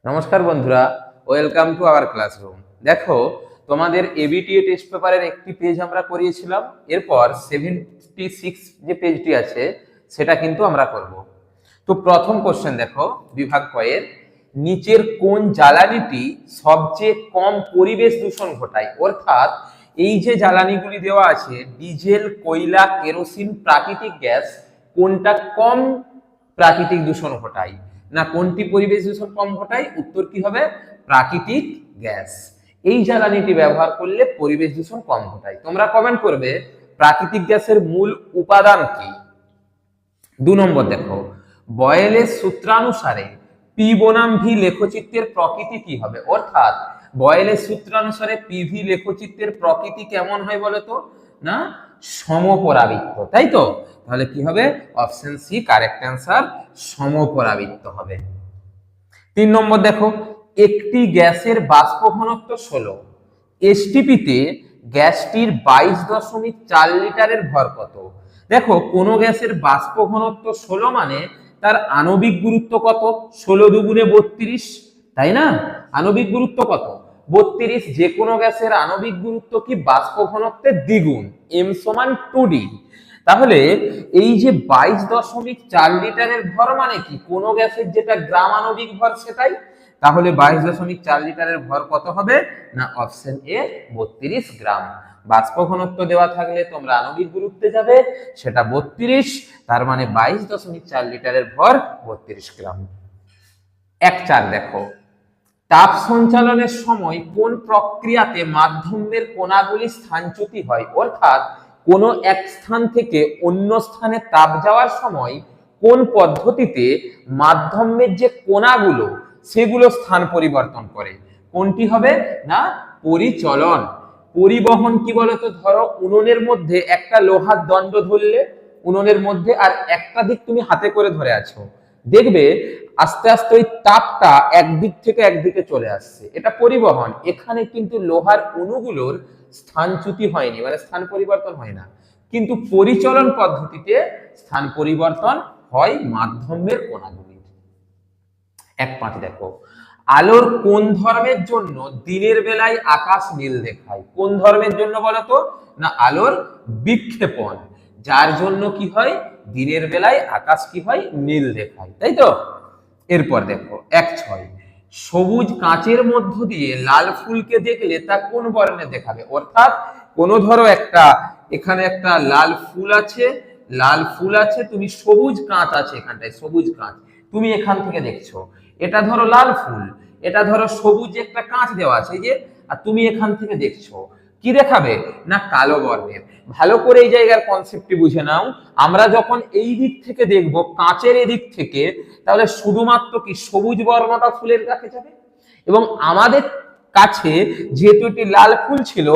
নমস্কার বন্ধুরা, welcome to our classroom. দেখো, তোমাদের এবিটিএ টেস্ট পেপারের একটি পেজ আমরা করিয়েছিলাম, এরপর 76 যে পেজটি আছে সেটা কিন্তু আমরা করব। তো প্রথম কোশ্চেন দেখো, বিভাগ কয়ের নিচের কোন জ্বালানিটি সবচেয়ে কম পরিবেশ দূষণ ঘটায়? অর্থাৎ এই যে জ্বালানিগুলি দেওয়া আছে, ডিজেল, কয়লা, কেরোসিন, প্রাকৃতিক গ্যাস, কোনটা কম প্রাকৃতিক দূষণ ঘটায়? না কোনটি পরিবেশ দূষণ কম ঘটায়? উত্তর কি হবে? প্রাকৃতিক গ্যাস। এই জ্বালানিটি ব্যবহার করলে পরিবেশ দূষণ কম ঘটায়। তোমরা কমেন্ট করবে প্রাকৃতিক গ্যাসের মূল উপাদান কি। 2 নম্বর দেখো, বয়েলের সূত্রানুসারে পি বনাম ভি লেখচিত্রের প্রকৃতি কি হবে? অর্থাৎ বয়েলের সূত্রানুসারে পিভি লেখচিত্রের প্রকৃতি কেমন হয় বলতো? না সমপরাবৃত্ত, তাই তো? তাহলে কি হবে? অপশন সি কারেক্ট অ্যান্সার, সমপরাবৃত্ত হবে। 3 নম্বর দেখো, একটি গ্যাসের বাষ্প ঘনত্ব 16, এসটিপিতে গ্যাসটির 22.4 লিটারের ভর কত? দেখো, কোন গ্যাসের বাষ্প ঘনত্ব 16 মানে তার আণবিক গুরুত্ব কত? 16 দুগুণে 32, তাই না? আণবিক গুরুত্ব কত? 32। যে কোনো গ্যাসের আণবিক গুরুত্ব কি বাষ্প ঘনত্বের দ্বিগুণ, m সমান 2d। তাহলে এই যে 22.4 লিটারের ভর মানে কি? কোন গ্যাসের যেটা গ্রাম আণবিক ভর সেটাই। তাহলে 22.4 লিটারের ভর কত হবে? না অপশন এ 32 গ্রাম। বাষ্প ঘনত্ব দেওয়া থাকলে তোমরা আণবিক গুরুত্বে যাবে, সেটা 32, তার মানে 22.4 লিটারের ভর 32 গ্রাম। 1.4 দেখো, তাপ সঞ্চালনের সময় কোন প্রক্রিয়াতে মাধ্যমের কণাগুলি স্থানচ্যুতি হয়? অর্থাৎ কোনো এক স্থান থেকে অন্য স্থানে তাপ যাওয়ার সময় কোন পদ্ধতিতে মাধ্যমের যে কণাগুলো সেগুলো স্থান পরিবর্তন করে? কোনটি হবে? না পরিচলন। পরিবহন কি বলতো? ধরো উনুনের মধ্যে একটা লোহার দণ্ড ধরলে উনুনের মধ্যে, আর একটা দিক তুমি হাতে করে ধরে আছো, দেখবে আস্তে আস্তে ওই তাপটা একদিক থেকে একদিকে চলে আসছে, এটা পরিবহন। এখানে কিন্তু লোহার অণুগুলোর স্থানচ্যুতি হয়নি, মানে স্থান পরিবর্তন হয় না, কিন্তু পরিচলন পদ্ধতিতে স্থান পরিবর্তন হয় মাধ্যমের কণাগুলির। 1.5 দেখো, আলোর কোন ধর্মের জন্য দিনের বেলায় আকাশ নীল দেখায়? কোন ধর্মের জন্য বলতো? না আলোর বিক্ষেপণ, যার জন্য কি হয়? দিনের বেলায় আকাশ কি হয়? নীল দেখায়, তাই তো? এরপর দেখো 1.6, সবুজ কাঁচের মধ্য দিয়ে লাল ফুলকে দেখলে তা কোন বর্ণে দেখাবে? অর্থাৎ কোন ধরো একটা এখানে একটা লাল ফুল আছে, লাল ফুল আছে, তুমি সবুজ কাঁচ আছে এখানটায়, সবুজ কাঁচ তুমি এখান থেকে দেখছো, এটা ধরো লাল ফুল, এটা ধরো সবুজ একটা কাঁচ দেওয়া আছে এই যে, আর তুমি এখান থেকে দেখছো, কি দেখাবে? না কালো বর্ণের। ভালো করে এই জায়গার কনসেপ্টটি বুঝে নাও। আমরা যখন এই দিক থেকে দেখব, কাঁচের এদিক থেকে, তাহলে শুধুমাত্র কি সবুজ বর্ণটা ফুলের কাছে যাবে, এবং আমাদের কাছে যেহেতু এটি লাল ফুল ছিল,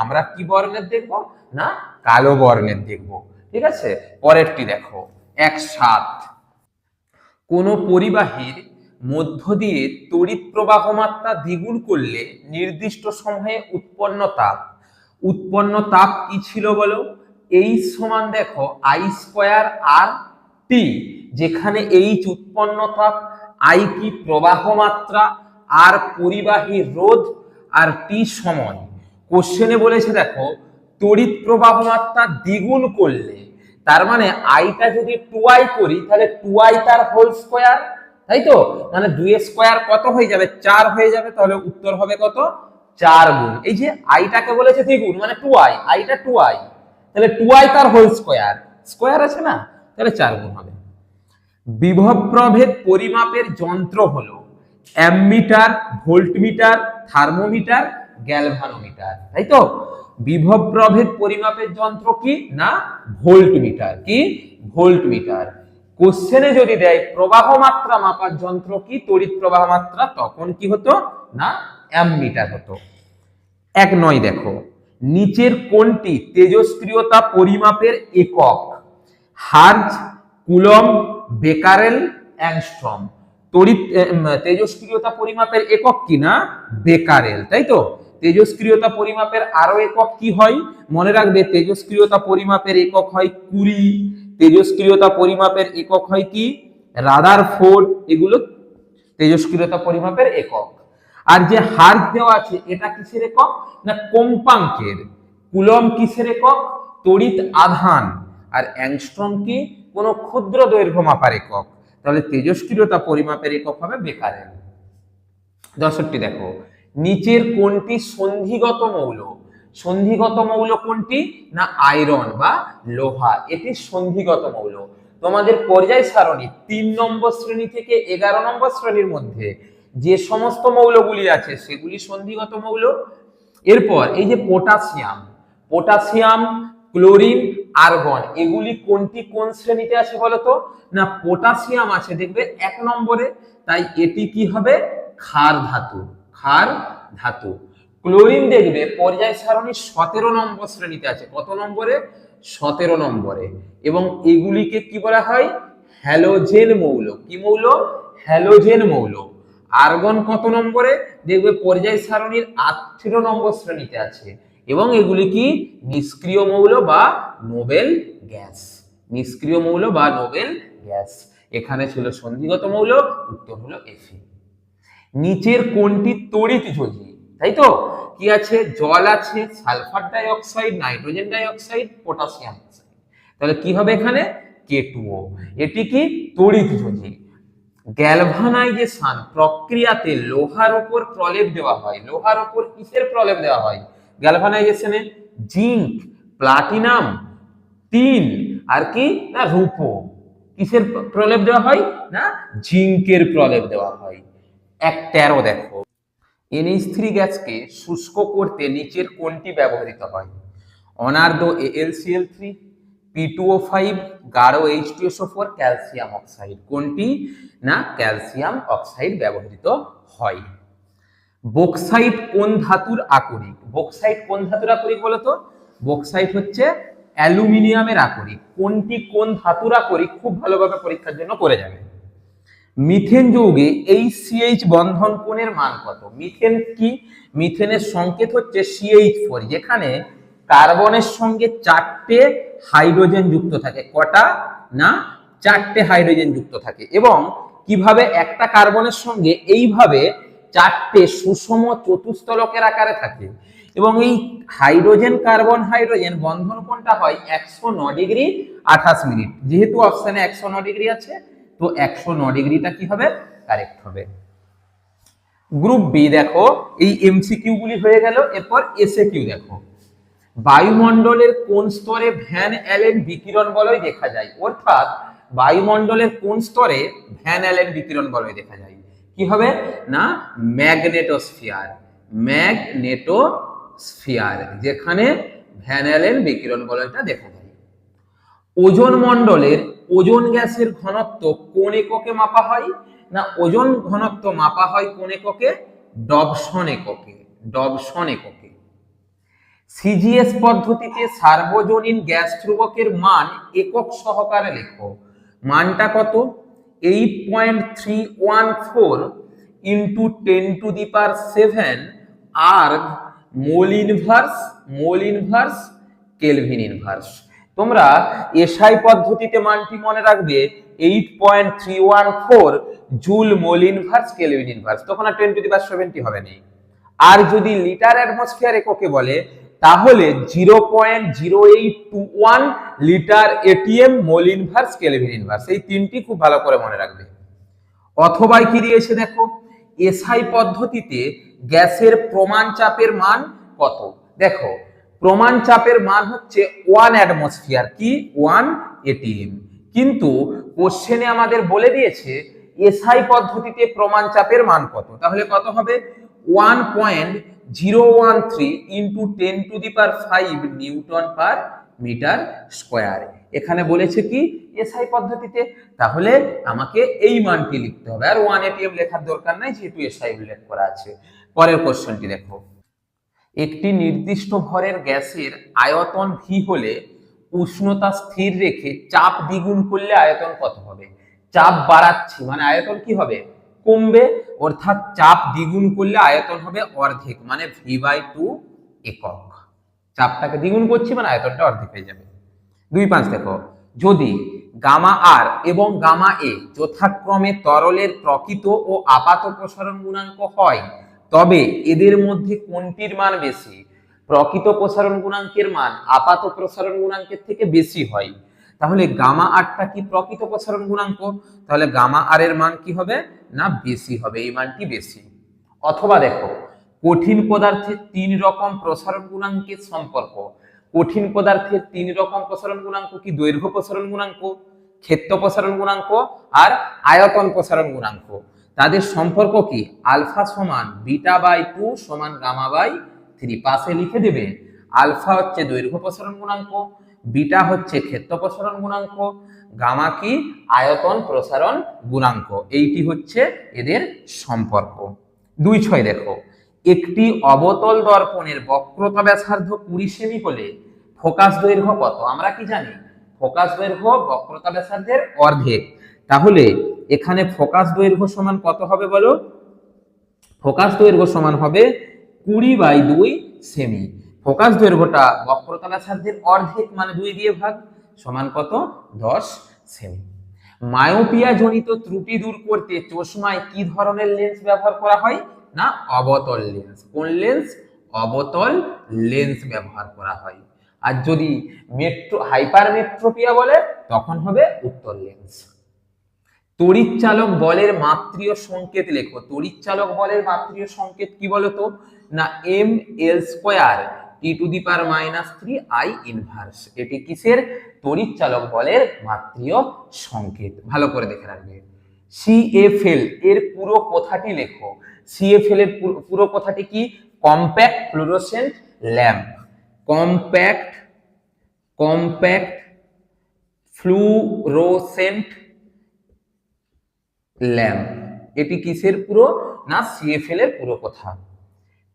আমরা কি বর্ণের দেখব? না কালো বর্ণের দেখব। ঠিক আছে, পরেরটি দেখো 1.7, কোন পরিবাহীর মধ্য দিয়ে তড়িৎ প্রবাহ মাত্রা দ্বিগুণ করলে নির্দিষ্ট সময়ে উৎপন্ন তাপ কি ছিল বলো? এইচ সমান দেখো আই স্কয়ার আর টি, যেখানে এইচ উৎপন্ন তাপ, আই কি প্রবাহ মাত্রা, আর পরিবাহীর রোধ, আর টি সময়। কোশ্চেনে বলেছে দেখো তড়িৎ প্রবাহ মাত্রা দ্বিগুণ করলে, তার মানে আইটা যদি 2i করি তাহলে 2i তার হোল স্কয়ার, তাই তো? মানে 2 এর স্কয়ার কত হয়ে যাবে? 4 হয়ে যাবে। তাহলে উত্তর হবে কত? 4 গুণ। এই যে আইটাকে বলেছে দ্বিগুণ মানে 2i, আইটা 2i, তাহলে 2i তার হোল স্কয়ার, স্কয়ার আছে না, তাহলে 4 গুণ হবে। বিভব প্রভেদ পরিমাপের যন্ত্র হলো অ্যামমিটার, ভোল্টমিটার, থার্মোমিটার, গ্যালভানোমিটার, তাই তো? বিভব প্রভেদ পরিমাপের যন্ত্র কি? না ভোল্টমিটার। কি? ভোল্টমিটার। কোশ্চেনে যদি দেয় প্রবাহ মাত্রা মাপার যন্ত্র কি? তড়িৎ প্রবাহ মাত্রা, তখন কি হতো? না অ্যামমিটার হতো। 1.9 দেখো, নিচের কোনটি তেজস্ক্রিয়তা পরিমাপের একক? Hertz, coulomb, becquerel, angstrom. তেজস্ক্রিয়তা পরিমাপের একক কি? না বেকারেল, তাই তো? তেজস্ক্রিয়তা পরিমাপের আরো একক কি হয়? মনে রাখবে, তেজস্ক্রিয়তা পরিমাপের একক হয় কুরি, তেজস্ক্রিয়তা পরিমাপের একক হয় কি? রাদারফোর্ড। এগুলো তেজস্ক্রিয়তা পরিমাপের একক। আর যে হার্জ দেওয়া আছে এটা কিসের একক? না কম্পাঙ্কের। কুলম্ব কিসের একক? তড়িৎ আধান। আর অ্যাংস্ট্রম কি? কোন ক্ষুদ্র দৈর্ঘ্য মাপার একক। তাহলে তেজস্ক্রিয়তা পরিমাপের একক হবে বেকারেল। ৬০ দেখো, নিচের কোনটি সন্ধিগত মৌল? সন্ধিগত মৌল কোনটি? না আয়রন বা লোহা, এটি সন্ধিগত মৌল। তোমাদের পর্যায় সারণী ৩ নম্বর শ্রেণী থেকে ১১ নম্বর শ্রেণীর মধ্যে যে সমস্ত মৌলগুলি আছে সেগুলি সন্ধিগত মৌল। এরপর এই যে পটাশিয়াম, পটাশিয়াম, ক্লোরিন, আর্গন, এগুলি কোনটি কোন শ্রেণীতে আছে বলতো? না পটাশিয়াম আছে দেখবে ১ নম্বরে, তাই এটি কি হবে? ক্ষার ধাতু, ক্ষার ধাতু। ক্লোরিন দেখবে পর্যায় সারণী ১৭ নম্বর শ্রেণীতে আছে। কত নম্বরে? ১৭ নম্বরে। এবং এগুলিকে কি বলা হয়? হ্যালোজেন মৌল। কি মৌল? হ্যালোজেন মৌল। আর্গন কত নম্বরে? দেখবে পর্যায় সারণীর ১৮ নম্বর শ্রেণীতে আছে। এবং এগুলি কি? নিষ্ক্রিয় মৌল বা নোবেল গ্যাস। নিষ্ক্রিয় মৌল বা নোবেল গ্যাস। এখানে ছিল সন্ধিগত মৌল, উত্তর হলো এফি। নিচের কোনটি তড়িৎযোজী? তাই তো, কি আছে? জল আছে, sulphur die oxide, nitrogen die oxide, potassium oxide. তাহলে কি হবে এখানে? K2O। এটি কি? তড়িৎযোজী। গ্যালভানাইজেশন প্রক্রিয়াতে লোহার উপর প্রলেপ দেওয়া হয়। লোহার উপর কিসের প্রলেপ দেওয়া হয় গ্যালভানাইজেশনে? জিঙ্ক, প্লাটিনাম, টিন, আর কি না রূপো। কিসের প্রলেপ দেওয়া হয়? না জিঙ্কের প্রলেপ দেওয়া হয়। ১:১৩ দেখো, NH3 গ্যাসকে শুষ্ক করতে নিচের কোনটি ব্যবহৃত হয়? অনার্দ্র AlCl3, P2O5, গাঢ় H2SO4, ক্যালসিয়াম অক্সাইড। কোনটি? না ক্যালসিয়াম অক্সাইড ব্যবহৃত হয়। বক্সাইট কোন ধাতুর আকরিক? বক্সাইট কোন ধাতুর আকরিক বলতো? বক্সাইট হচ্ছে অ্যালুমিনিয়ামের আকরিক। কোনটি কোন ধাতুর আকরিক? খুব ভালোভাবে পরীক্ষার জন্য করে যাবে। মিথেন যৌগে HCH বন্ধন কোণের মান কত? মিথেন কি? মিথেনের সংকেত হচ্ছে CH4, যেখানে কার্বনের সঙ্গে 4টে হাইড্রোজেন যুক্ত থাকে। কটা? না 4টে হাইড্রোজেন যুক্ত থাকে। এবং কিভাবে একটা কার্বনের সঙ্গে এইভাবে 4টে সুষম চতুস্তলকের আকারে থাকে। এবং এই হাইড্রোজেন কার্বন হাইড্রোজেন বন্ধন কোণটা হয় 109 ডিগ্রি 28 মিনিট। যেহেতু অপশনে 109 ডিগ্রি আছে, তো 109 ডিগ্রিটা কি হবে? কারেক্ট হবে। গ্রুপ বি দেখো, এই এমসিকিউ গুলি হয়ে গেল। এরপর এসএ কিউ দেখো, বায়ুমণ্ডলের কোন স্তরে ভ্যান অ্যালেন বিকিরণ বলয় দেখা যায়? অর্থাৎ বায়ুমণ্ডলের কোন স্তরে ভ্যান অ্যালেন বিকিরণ বলয় দেখা যায়? কি হবে? না ম্যাগনেটোস্ফিয়ার। ম্যাগনেটোস্ফিয়ার, যেখানে ভ্যান অ্যালেন বিকিরণ বলয়টা দেখা যায়। ওজোন মণ্ডলের ওজোন গ্যাসের ঘনত্ব কোন এককে মাপা হয়? না ওজোন ঘনত্ব মাপা হয় কোন এককে? ডবসন এককে। ডবসন এককে। সিজিএস পদ্ধতিতে সার্বজনীন গ্যাস ধ্রুবকের মান একক সহকারে লেখো। মানটা কত? 8.314 into 10⁷ erg mole inverse kelvin inverse. তোমরা এসআই পদ্ধতিতে মানটি মনে রাখবে 8.314 joule mole inverse kelvin inverse, তখন আর 10⁻70 হবে না। আর যদি লিটার অ্যাটমসফিয়ার এককে বলে তাহলে 0.0821 litre ATM mole inverse kelvin inverse. এই তিনটি খুব ভালো করে মনে রাখবে। অথবা কি দিয়েছে দেখো, এসআই পদ্ধতিতে গ্যাসের প্রমাণ চাপের মান কত? দেখো প্রমাণ চাপের মান হচ্ছে 1 অ্যাটমসফিয়ার, কি 1 এটিএম। কিন্তু কোশ্চেনে আমাদের বলে দিয়েছে এসআই পদ্ধতিতে প্রমাণ চাপের মান কত। তাহলে কত হবে? 1.013 into 10⁵ newton per metre square. এখানে বলেছে কি এসআই পদ্ধতিতে, তাহলে আমাকে এই মানটি লিখতে হবে। আর 1 এটিএম লেখার দরকার নাই, যেহেতু এসআই উল্লেখ করা আছে। পরের কোশ্চেনটি দেখো, একটি নির্দিষ্ট ভরের গ্যাসের আয়তন ভি হলে উষ্ণতা স্থির রেখে চাপ দ্বিগুণ করলে আয়তন কত হবে? চাপ বাড়াচ্ছি মানে আয়তন কি হবে? কমবে। অর্থাৎ চাপ দ্বিগুণ করলে আয়তন হবে অর্ধেক, মানে V/2 একক। চাপটাকে দ্বিগুণ করছি মানে আয়তনটা অর্ধেক হয়ে যাবে। 2.5 দেখো, যদি গামা আর এবং গামা এ যথাক্রমে তরলের প্রকৃত ও আপাত প্রসারণ গুণাঙ্ক হয়, তবে এদের মধ্যে কোনটির মান বেশি? প্রকৃত প্রসারণ গুণাঙ্কের মান আপাত প্রসারণ গুণাঙ্কের থেকে বেশি হয়। তাহলে গামা আরটা কি প্রকৃত প্রসারণ গুণাঙ্ক, তাহলে গামা আর এর মান কি হবে না বেশি হবে, এই মানটি বেশি। অথবা দেখো কঠিন পদার্থের 3 রকম প্রসারণ গুণাঙ্কের সম্পর্ক। কঠিন পদার্থের 3 রকম প্রসারণ গুণাঙ্ক কি? দৈর্ঘ্য প্রসারণ গুণাঙ্ক, ক্ষেত্র প্রসারণ গুণাঙ্ক আর আয়তন প্রসারণ গুণাঙ্ক। তাদের সম্পর্ক কি? আলফা সমান বিটা বাই 2 সমান গামা বাই 3। পাশে লিখে দেবে আলফা হচ্ছে দৈর্ঘ্য প্রসারণ গুণাঙ্ক, বিটা হচ্ছে ক্ষেত্র প্রসারণ গুণাঙ্ক, গামা কি? আয়তন প্রসারণ গুণাঙ্ক। এইটি হচ্ছে এদের সম্পর্ক। 2.6 দেখো, একটি অবতল দর্পণের বক্রতা ব্যাসার্ধ 20 সেমি হলে ফোকাস দৈর্ঘ্য কত? আমরা কি জানি ফোকাস দৈর্ঘ্য বক্রতা ব্যাসার্ধের অর্ধেক। তাহলে এখানে ফোকাস দৈর্ঘ্য সমান কত হবে বলো? ফোকাস দৈর্ঘ্য সমান হবে 20/2 সেমি। ফোকাস দৈর্ঘ্যটা বক্রতা ব্যাসার্ধের অর্ধেক মানে 2 দিয়ে ভাগ, সমান কত? 10 সেমি। মায়োপিয়া জনিত ত্রুটি দূর করতে চশমায় কি ধরনের লেন্স ব্যবহার করা হয়? না অবতল লেন্স। কোন লেন্স? অবতল লেন্স ব্যবহার করা হয়। আর যদি হাইপারমেট্রোপিয়া বলে তখন হবে উত্তল লেন্স। তড়িৎচালক বলের মাত্রীয় সংকেত লেখো। তড়িৎচালক বলের মাত্রীয় সংকেত কি বলতো? না ml² T⁻³ I ইনভার্স। এটি কিসের? তড়িৎচালক বলের মাত্রীয় সংকেত। ভালো করে দেখে রাখবে। CFL এর পুরো কথাটি লেখো। CFL এর পুরো কথাটি কি? Compact fluorescent lamp. Compact fluorescent lamp. এটি কিসের পুরো? না CFL এর পুরো কথা।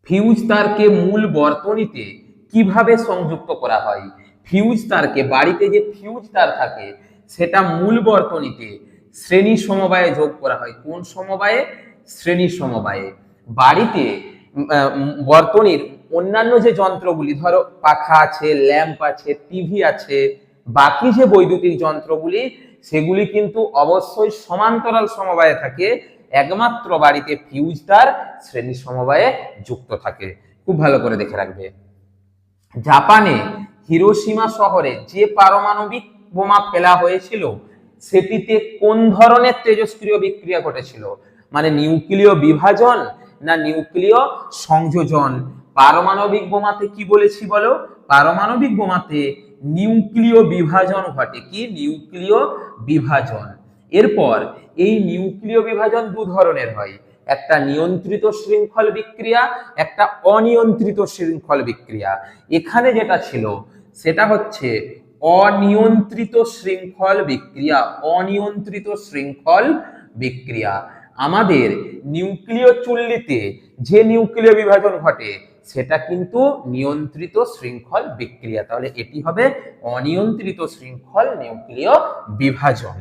ফিউজ তারকে মূল বর্তনীতে কিভাবে সংযুক্ত করা হয়? ফিউজ তারকে, বাড়িতে যে ফিউজ তার থাকে সেটা মূল বর্তনীতে শ্রেণী সমবায়ে যোগ করা হয়। কোন সমবায়ে? শ্রেণী সমবায়ে। বাড়িতে বর্তনীর অন্যান্য যে যন্ত্রগুলি, ধরো পাখা আছে, ল্যাম্প আছে, টিভি আছে, বাকি যে বৈদ্যুতিক যন্ত্রগুলি সেগুলি কিন্তু অবশ্যই সমান্তরাল সমবায়ে থাকে। একমাত্র বাড়িতে ফিউজ তার শ্রেণী সমবায়ে যুক্ত থাকে। খুব ভালো করে দেখে রাখবে। জাপানে হিরোশিমা শহরে যে পারমাণবিক বোমা ফেলা হয়েছিল সেটিতে কোন ধরনের তেজস্ক্রিয় বিক্রিয়া ঘটেছিল? মানে নিউক্লিয় বিভাজন না নিউক্লিয় সংযোজন? পারমাণবিক বোমাতে কি বলেছি বলো? পারমাণবিক বোমাতে নিউক্লিয় বিভাজন ঘটে। কি? নিউক্লিয় বিভাজন। এরপর এই নিউক্লিয় বিভাজন 2 ধরনের হয়, একটা নিয়ন্ত্রিত শৃঙ্খল বিক্রিয়া, একটা অনিয়ন্ত্রিত শৃঙ্খল বিক্রিয়া। এখানে যেটা ছিল সেটা হচ্ছে অনিয়ন্ত্রিত শৃঙ্খল বিক্রিয়া। অনিয়ন্ত্রিত শৃঙ্খল বিক্রিয়া। আমাদের নিউক্লিয় চুল্লিতে যে নিউক্লিয় বিভাজন ঘটে সেটা কিন্তু নিয়ন্ত্রিত শৃঙ্খল বিক্রিয়া। তাহলে এটি হবে অনিয়ন্ত্রিত শৃঙ্খল নিউক্লিয় বিভাজন।